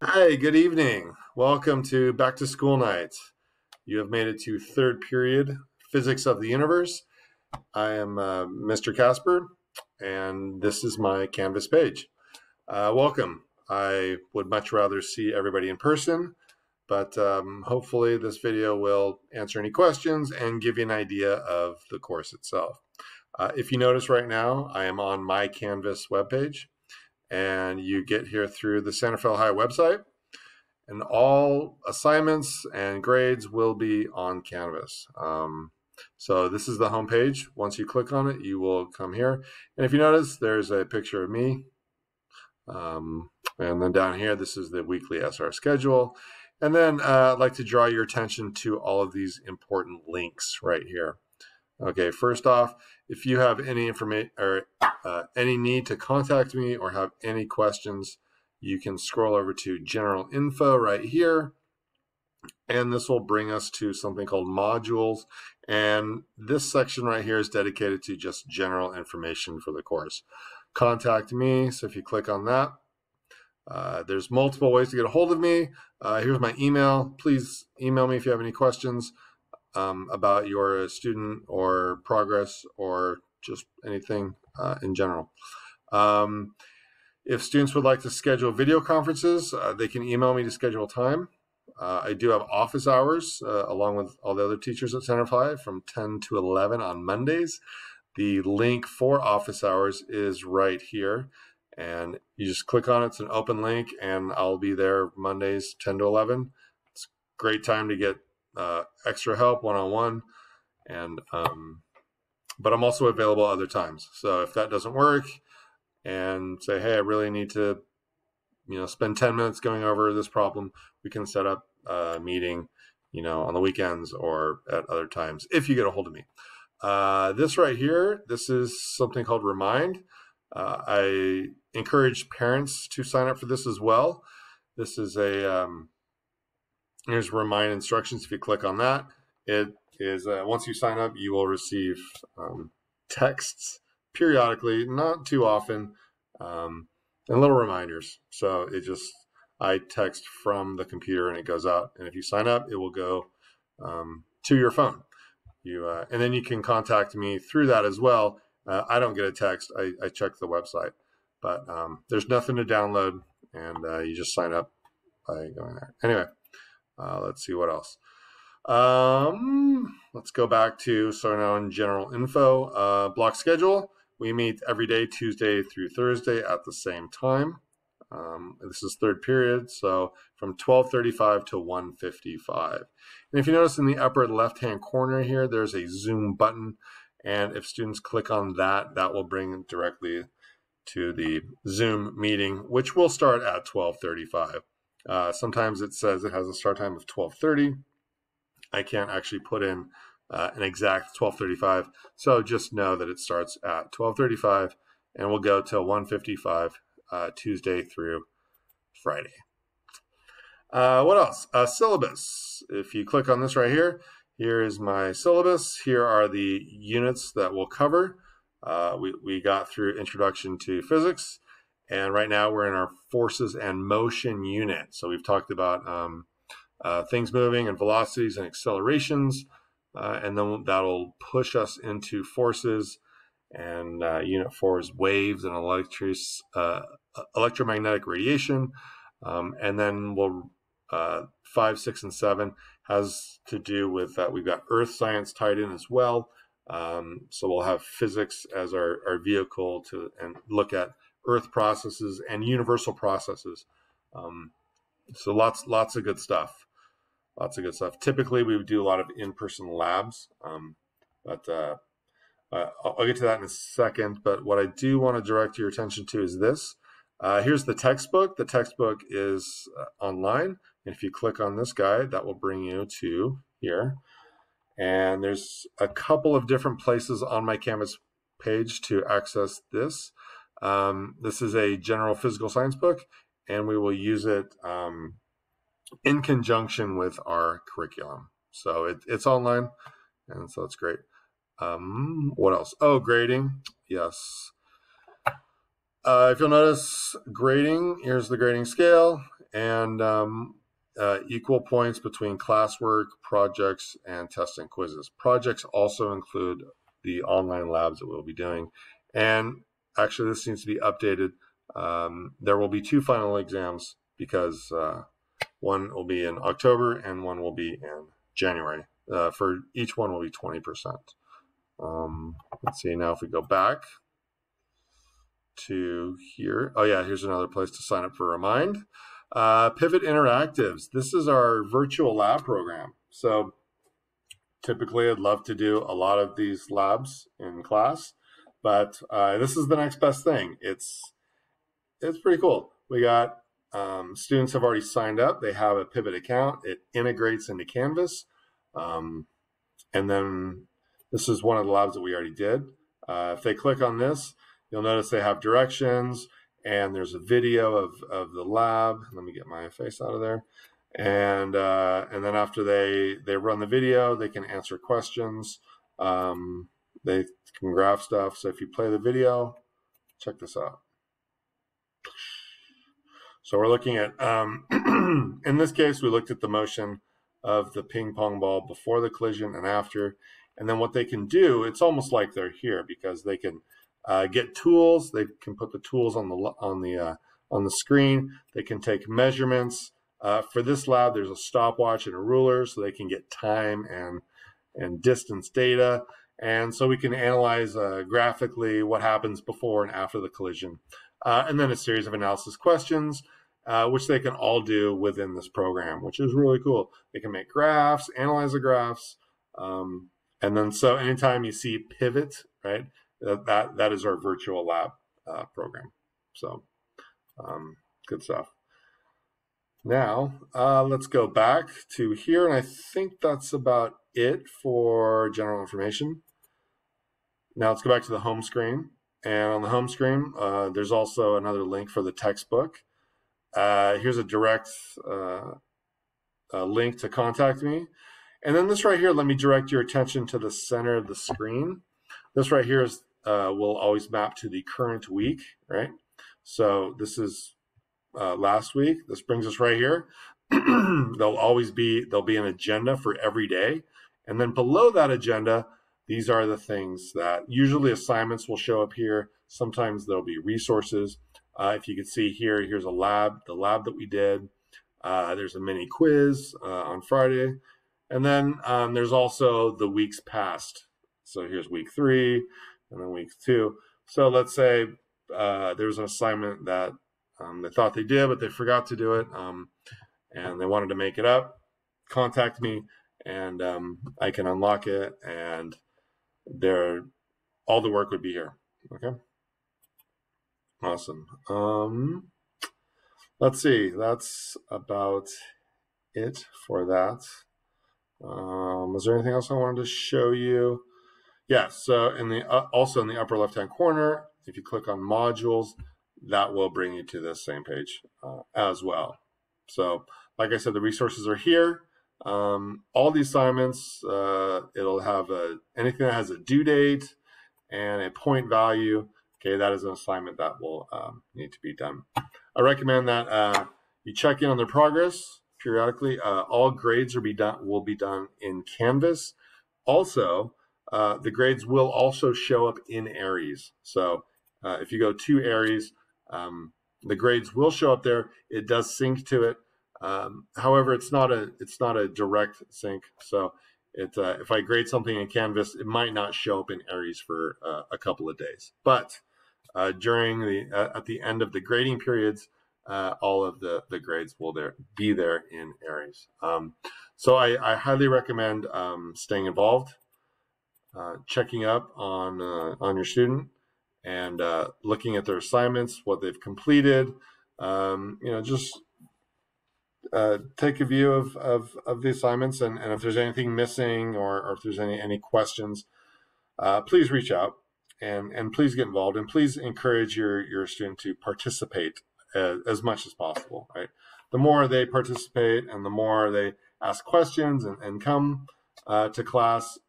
Hi, good evening. Welcome to Back to School Night. You have made it to third period, Physics of the Universe. I am Mr. Casper, and this is my Canvas page. Welcome. I would much rather see everybody in person, but hopefully this video will answer any questions and give you an idea of the course itself. If you notice right now, I am on my Canvas webpage, and you get here through the Santa Fe High website. And all assignments and grades will be on Canvas. So this is the home page. Once you click on it, you will come here. And if you notice, there's a picture of me. And then down here, this is the weekly SR schedule. And then I'd like to draw your attention to all of these important links right here. Okay, first off, if you have any information or any need to contact me or have any questions, you can scroll over to general info right here, and this will bring us to something called modules. And this section right here is dedicated to just general information for the course. Contact me, so if you click on that, there's multiple ways to get a hold of me. Here's my email. Please email me if you have any questions about your student or progress or just anything in general. If students would like to schedule video conferences, they can email me to schedule time. I do have office hours along with all the other teachers at Santa Fe from 10 to 11 on Mondays. The link for office hours is right here, and you just click on it. It's an open link, and I'll be there Mondays 10 to 11. It's a great time to get extra help one-on-one, and but I'm also available other times. So if that doesn't work, and say, hey, I really need to, spend 10 minutes going over this problem, we can set up a meeting, on the weekends or at other times if you get a hold of me. This right here, this is something called Remind. I encourage parents to sign up for this as well. This is here's Remind instructions. If you click on that, it is, once you sign up, you will receive texts periodically, not too often, and little reminders. So I text from the computer and it goes out. And if you sign up, it will go to your phone. And then you can contact me through that as well. I don't get a text. I check the website, but there's nothing to download, and you just sign up by going there. Anyway, let's see what else. Let's go back to, so now in general info, block schedule. We meet every day, Tuesday through Thursday at the same time. This is third period, so from 12:35 to 1:55. And if you notice in the upper left-hand corner here, there's a Zoom button. And if students click on that, that will bring them directly to the Zoom meeting, which will start at 12:35. Sometimes it says it has a start time of 12:30. I can't actually put in an exact 12:35, so just know that it starts at 12:35 and will go till 1:55 Tuesday through Friday. What else? Syllabus. If you click on this right here, here is my syllabus. Here are the units that we'll cover. We got through Introduction to Physics, and right now we're in our Forces and Motion unit. So we've talked about things moving and velocities and accelerations, and then that'll push us into forces, and unit 4 is waves and electromagnetic radiation, and then we'll 5, 6, and 7 has to do with we've got earth science tied in as well, so we'll have physics as our vehicle to and look at earth processes and universal processes. So lots of good stuff. Lots of good stuff. Typically, we would do a lot of in-person labs, but I'll get to that in a second. But what I do want to direct your attention to is this. Here's the textbook. The textbook is online. And if you click on this guy, that will bring you to here. And there's a couple of different places on my Canvas page to access this. This is a general physical science book, and we will use it in conjunction with our curriculum. So it's online, and so it's great. What else? Oh, grading. Yes. If you'll notice, grading, here's the grading scale, and equal points between classwork, projects, and test and quizzes. Projects also include the online labs that we'll be doing. And actually, this needs to be updated. There will be 2 final exams because one will be in October and one will be in January. For each one will be 20%. Let's see, now if we go back to here. Oh yeah, here's another place to sign up for Remind. Pivot Interactives. This is our virtual lab program. So typically I'd love to do a lot of these labs in class, but this is the next best thing. It's pretty cool. We got students have already signed up. They have a Pivot account. It integrates into Canvas. And then this is one of the labs that we already did. If they click on this, you'll notice they have directions and there's a video of the lab. Let me get my face out of there. And then after they run the video, they can answer questions. They can graph stuff. So if you play the video, check this out. So we're looking at, in this case, we looked at the motion of the ping pong ball before the collision and after. And then what they can do, it's almost like they're here because they can get tools. They can put the tools on the screen. They can take measurements. For this lab, there's a stopwatch and a ruler, so they can get time and distance data. And so we can analyze graphically what happens before and after the collision. And then a series of analysis questions, which they can all do within this program, which is really cool. They can make graphs, analyze the graphs. And then so anytime you see pivot, right, that is our virtual lab program. So good stuff. Now let's go back to here, and I think that's about it for general information. Now let's go back to the home screen, and on the home screen there's also another link for the textbook. Here's a direct link to contact me. And then this right here, let me direct your attention to the center of the screen. This right here is will always map to the current week, right? So this is last week. This brings us right here. There'll be an agenda for every day. And then below that agenda, these are the things that usually assignments will show up here. Sometimes there'll be resources. If you can see here, here's a lab, the lab that we did. There's a mini quiz on Friday. And then there's also the weeks past. So here's week 3 and then week 2. So let's say there's an assignment that they thought they did, but they forgot to do it, and they wanted to make it up. Contact me, and I can unlock it, and all the work would be here. Okay. Awesome. Let's see. That's about it for that. Was there anything else I wanted to show you? Yeah, so also in the upper left-hand corner, if you click on modules, that will bring you to this same page as well. So like I said, the resources are here. All the assignments, it'll have anything that has a due date and a point value. Okay, that is an assignment that will need to be done. I recommend that you check in on their progress periodically. All grades will be done in Canvas. Also, the grades will also show up in Aries. So if you go to Aries, the grades will show up there. It does sync to it. However, it's not a direct sync. So if I grade something in Canvas, it might not show up in Aries for a couple of days. But during at the end of the grading periods, all of the grades will be there in Aries. So I highly recommend staying involved, checking up on your student, and looking at their assignments, what they've completed. Just take a view of the assignments, and if there's anything missing or if there's any questions, please reach out and please get involved, and please encourage your student to participate as much as possible, right? The more they participate and the more they ask questions and come to class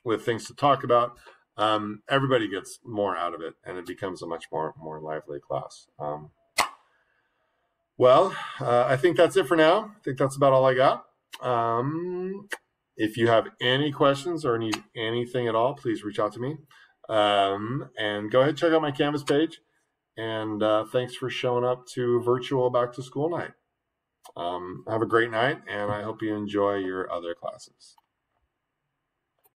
with things to talk about, everybody gets more out of it, and it becomes a much more lively class. Well, I think that's it for now. I think that's about all I got. If you have any questions or need anything at all, please reach out to me. And go ahead and check out my Canvas page. And thanks for showing up to virtual back to school night. Have a great night, and I hope you enjoy your other classes.